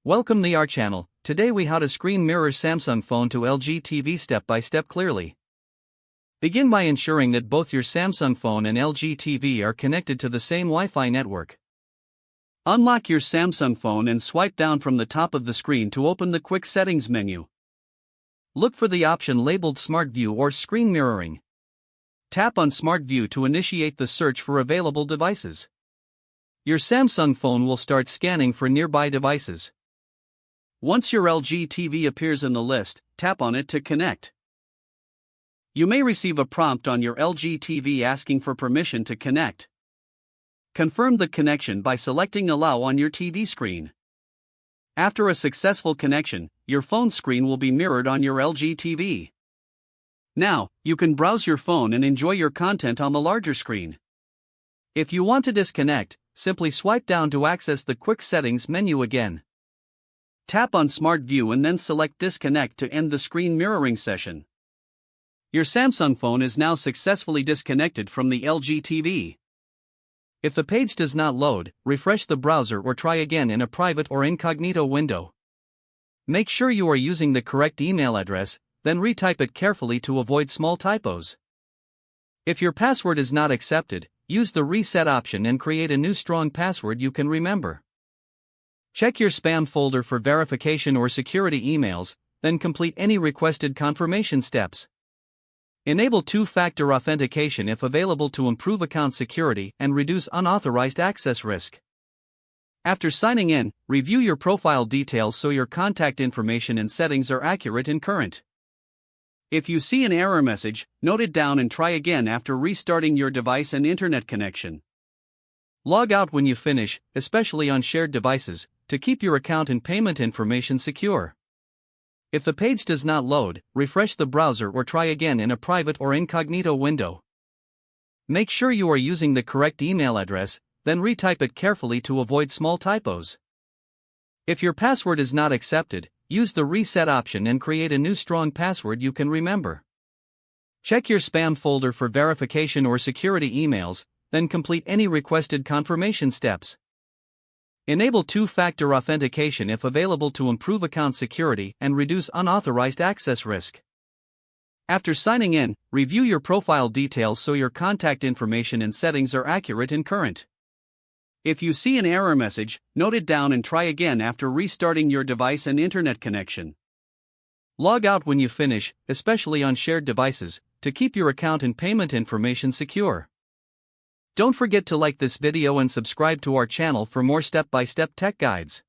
Welcome to our channel. Today we how to screen mirror Samsung phone to LG TV step by step clearly. Begin by ensuring that both your Samsung phone and LG TV are connected to the same Wi-Fi network. Unlock your Samsung phone and swipe down from the top of the screen to open the quick settings menu. Look for the option labeled Smart View or Screen Mirroring. Tap on Smart View to initiate the search for available devices. Your Samsung phone will start scanning for nearby devices. Once your LG TV appears in the list, tap on it to connect. You may receive a prompt on your LG TV asking for permission to connect. Confirm the connection by selecting Allow on your TV screen. After a successful connection, your phone screen will be mirrored on your LG TV. Now, you can browse your phone and enjoy your content on the larger screen. If you want to disconnect, simply swipe down to access the Quick Settings menu again. Tap on Smart View and then select Disconnect to end the screen mirroring session. Your Samsung phone is now successfully disconnected from the LG TV. If the page does not load, refresh the browser or try again in a private or incognito window. Make sure you are using the correct email address, then retype it carefully to avoid small typos. If your password is not accepted, use the reset option and create a new strong password you can remember. Check your spam folder for verification or security emails, then complete any requested confirmation steps. Enable two-factor authentication if available to improve account security and reduce unauthorized access risk. After signing in, review your profile details so your contact information and settings are accurate and current. If you see an error message, note it down and try again after restarting your device and internet connection. Log out when you finish, especially on shared devices, to keep your account and payment information secure. If the page does not load, refresh the browser or try again in a private or incognito window. Make sure you are using the correct email address, then retype it carefully to avoid small typos. If your password is not accepted, use the reset option and create a new strong password you can remember. Check your spam folder for verification or security emails, then complete any requested confirmation steps. Enable two-factor authentication if available to improve account security and reduce unauthorized access risk. After signing in, review your profile details so your contact information and settings are accurate and current. If you see an error message, note it down and try again after restarting your device and internet connection. Log out when you finish, especially on shared devices, to keep your account and payment information secure. Don't forget to like this video and subscribe to our channel for more step-by-step tech guides.